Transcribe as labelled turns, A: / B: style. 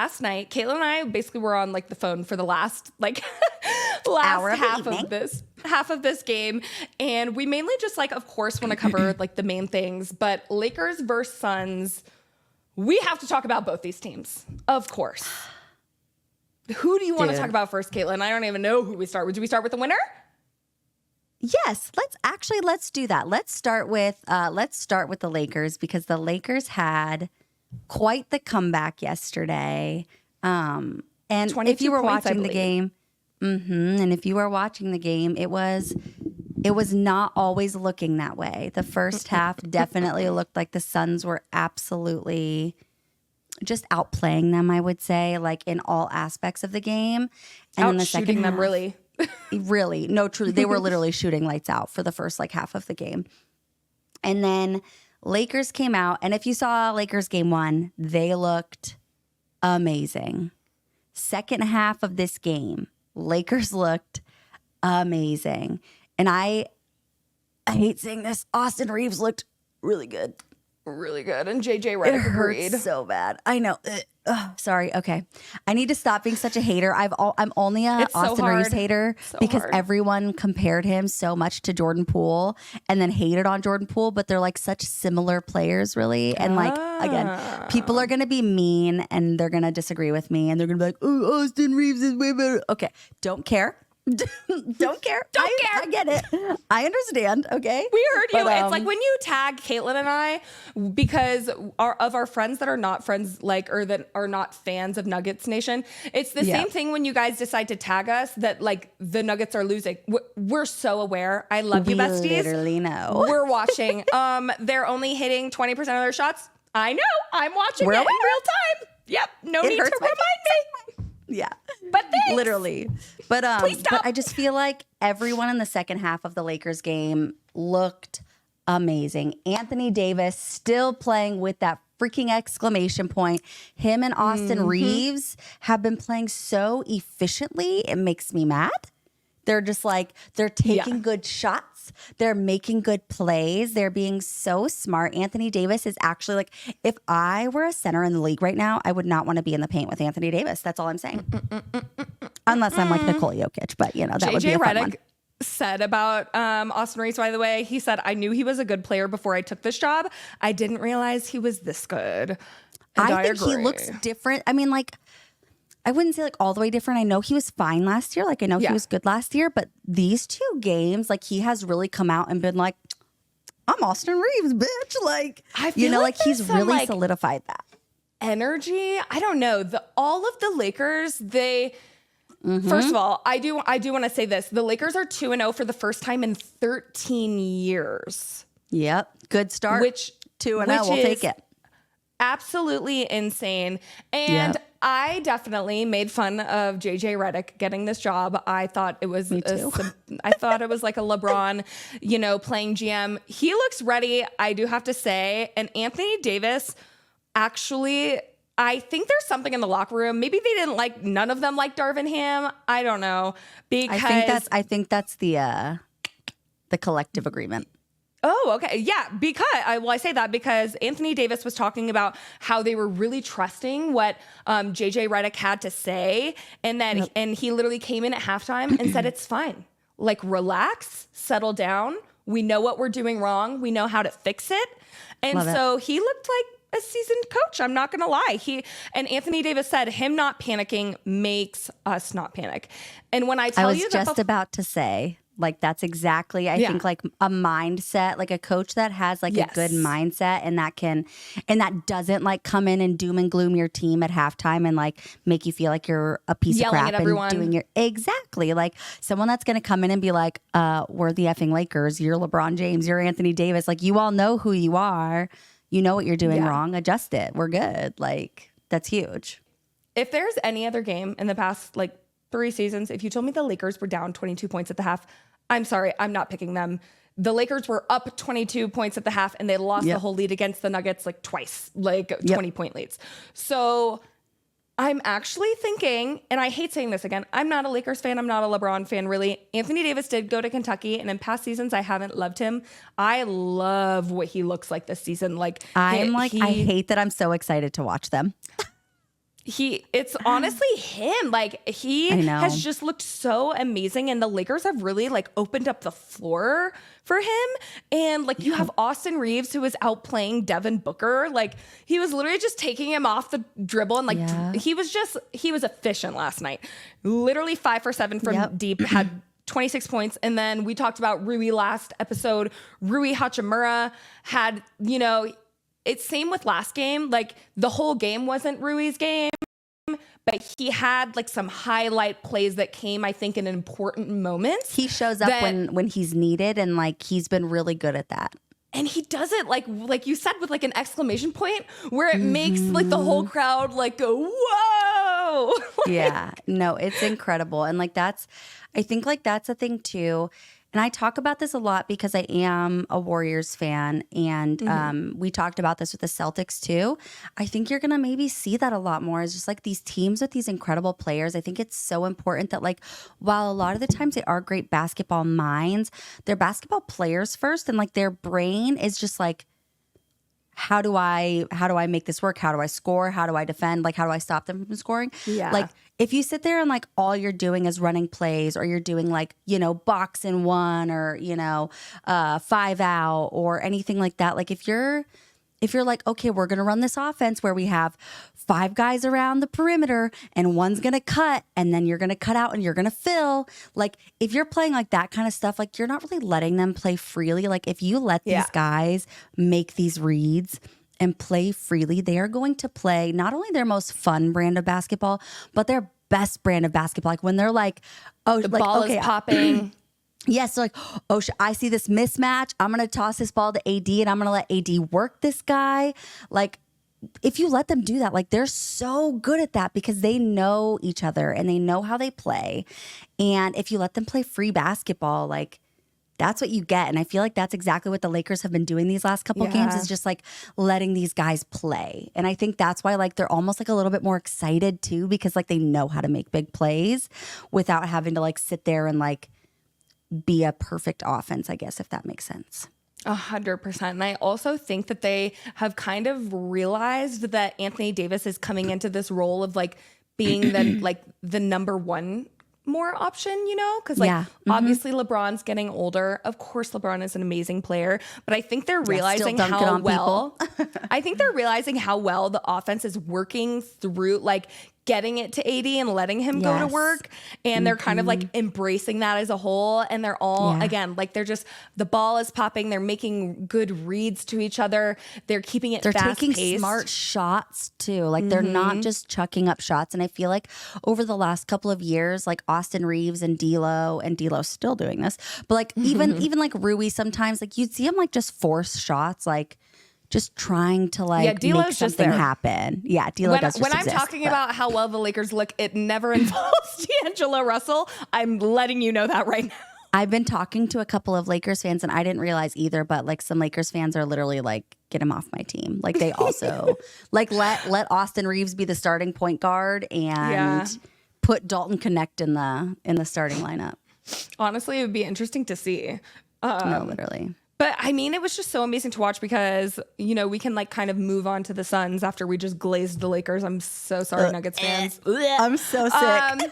A: last night, Caitlin and I basically were on like the phone for the last
B: Hour of
A: half of this game. And we mainly just like, of course, want to cover like the main things, but Lakers versus Suns, we have to talk about both these teams, of course. Who do you want to talk about first, Caitlin? I don't even know who we start with. Do we start with the winner?
B: Yes, let's do that. Let's start with the Lakers, because the Lakers had quite the comeback yesterday. And if you were watching the game, and if you were watching the game, it was not always looking that way. The first half definitely looked like the Suns were absolutely just outplaying them, I would say, like in all aspects of the game. And in the second half,
A: them really.
B: Really, no, truly, they were literally shooting lights out for the first like half of the game. And then Lakers came out, and if you saw Lakers game 1, they looked amazing. Second half of this game, Lakers looked amazing. And I hate saying this, Austin Reeves looked really good.
A: Really good. And JJ Redick agreed.
B: So bad. I know. Sorry. Okay. I need to stop being such a hater. I'm only a Austin Reeves hater because everyone compared him so much to Jordan Poole and then hated on Jordan Poole, but they're like such similar players, really. And like, again, people are going to be mean and they're going to disagree with me and they're going to be like, oh, Austin Reeves is way better. Okay. Don't care. Don't care. I get it. I understand. Okay.
A: We heard you. It's like when you tag Caitlin and I, because of our friends that are not friends, like, or that are not fans of Nuggets Nation. It's the same thing when you guys decide to tag us that like the Nuggets are losing. We're so aware. I love you, besties.
B: We literally know.
A: We're watching. They're only hitting 20% of their shots. I know. I'm watching it in real time. Yep. No need to remind me.
B: Yeah.
A: But thanks.
B: Literally. But I just feel like everyone in the second half of the Lakers game looked amazing. Anthony Davis still playing with that freaking exclamation point. Him and Austin Reeves have been playing so efficiently. It makes me mad. They're just like, they're taking good shots. They're making good plays. They're being so smart. Anthony Davis is actually like, if I were a center in the league right now, I would not want to be in the paint with Anthony Davis. That's all I'm saying. Unless I'm like Nicole Jokic, but you know, that would be a fun one.
A: Said about Austin Reeves, by the way, he said, I knew he was a good player before I took this job. I didn't realize he was this good.
B: I think he looks different. I mean, like, I wouldn't say like all the way different. I know he was fine last year. Like I know he was good last year, but these 2 games, like he has really come out and been like, I'm Austin Reeves, bitch. Like, you know, like he's really solidified that
A: energy. I don't know. All of the Lakers, they, first of all, I do want to say this. The Lakers are 2-0 for the first time in 13 years.
B: Yep. Good start.
A: Which
B: 2-0, we'll take it.
A: Absolutely insane. And I definitely made fun of JJ Redick getting this job. I thought it was I thought it was like a LeBron, you know, playing GM. He looks ready, I do have to say. And Anthony Davis, actually, I think there's something in the locker room. Maybe they didn't like, none of them liked Darvin Ham. I don't know. Because
B: I think that's the collective agreement.
A: Oh, okay. Yeah, because I say that because Anthony Davis was talking about how they were really trusting what JJ Redick had to say, and that and he literally came in at halftime and said it's fine. Like, relax, settle down. We know what we're doing wrong. We know how to fix it. And so he looked like a seasoned coach. I'm not going to lie. And Anthony Davis said him not panicking makes us not panic. And when I tell you that,
B: I was just about to say, like, that's exactly, I think, like a mindset, like a coach that has like a good mindset and that doesn't like come in and doom and gloom your team at halftime and like make you feel like you're a piece of crap and doing exactly like someone that's going to come in and be like, we're the effing Lakers. You're LeBron James. You're Anthony Davis. Like, you all know who you are. You know what you're doing wrong. Adjust it. We're good. Like, that's huge.
A: If there's any other game in the past, like, 3 seasons, if you told me the Lakers were down 22 points at the half, I'm sorry, I'm not picking them. The Lakers were up 22 points at the half and they lost the whole lead against the Nuggets like twice, like 20-point leads. So I'm actually thinking, and I hate saying this again, I'm not a Lakers fan. I'm not a LeBron fan, really. Anthony Davis did go to Kentucky, and in past seasons, I haven't loved him. I love what he looks like this season. Like,
B: I hate that I'm so excited to watch them.
A: It's honestly him. Like, he has just looked so amazing, and the Lakers have really like opened up the floor for him. And like, you have Austin Reeves, who is out playing Devin Booker. Like, he was literally just taking him off the dribble, and like he was efficient last night. Literally 5 for 7 from deep, had 26 points. And then we talked about Rui last episode. Rui Hachimura had, it's same with last game. Like, the whole game wasn't Rui's game, but he had like some highlight plays that came, I think, in important moments.
B: He shows up when he's needed, and like he's been really good at that.
A: And he does it like you said, with like an exclamation point where it makes like the whole crowd like go, whoa.
B: Yeah, no, it's incredible. And like I think like that's a thing too. And I talk about this a lot because I am a Warriors fan, and we talked about this with the Celtics too. I think you're going to maybe see that a lot more, is just like these teams with these incredible players. I think it's so important that like, while a lot of the times they are great basketball minds, they're basketball players first, and like their brain is just like, how do I make this work? How do I score? How do I defend? Like, how do I stop them from scoring?
A: Yeah.
B: Like, if you sit there and like all you're doing is running plays, or you're doing like, box and one, or, 5 out or anything like that. Like, if you're like, okay, we're going to run this offense where we have 5 guys around the perimeter and one's going to cut, and then you're going to cut out and you're going to fill. Like, if you're playing like that kind of stuff, like, you're not really letting them play freely. Like, if you let these guys make these reads and play freely, they are going to play not only their most fun brand of basketball, but their best brand of basketball. Like, when they're like, oh,
A: the
B: like,
A: ball
B: okay,
A: is popping.
B: Yes, so like, oh, I see this mismatch. I'm going to toss this ball to AD, and I'm going to let AD work this guy. Like, if you let them do that, like, they're so good at that because they know each other and they know how they play. And if you let them play free basketball, like, that's what you get. And I feel like that's exactly what the Lakers have been doing these last couple games, is just like letting these guys play. And I think that's why like they're almost like a little bit more excited too, because like they know how to make big plays without having to like sit there and like be a perfect offense, I guess, if that makes sense.
A: 100%. And I also think that they have kind of realized that Anthony Davis is coming into this role of like being the number one more option, because like obviously LeBron's getting older. Of course, LeBron is an amazing player, but I think they're realizing how well I think they're realizing how well the offense is working through like getting it to AD and letting him go to work. And they're kind of like embracing that as a whole. And they're all, again, like the ball is popping. They're making good reads to each other. They're keeping it fast paced.
B: They're taking smart shots too. Like, they're not just chucking up shots. And I feel like over the last couple of years, like Austin Reeves and D'Lo's still doing this, but like even like Rui, sometimes like you'd see him like just force shots, like just trying to like make something happen. Yeah, D'Lo does just
A: When I'm talking about how well the Lakers look, it never involves D'Angelo Russell. I'm letting you know that right now.
B: I've been talking to a couple of Lakers fans, and I didn't realize either, but like some Lakers fans are literally like, get him off my team. Like, they also like let Austin Reeves be the starting point guard and put Dalton Connect in the starting lineup.
A: Honestly, it would be interesting to see.
B: No, literally.
A: But I mean, it was just so amazing to watch because, we can like kind of move on to the Suns after we just glazed the Lakers. I'm so sorry, Nuggets fans.
B: I'm so sick.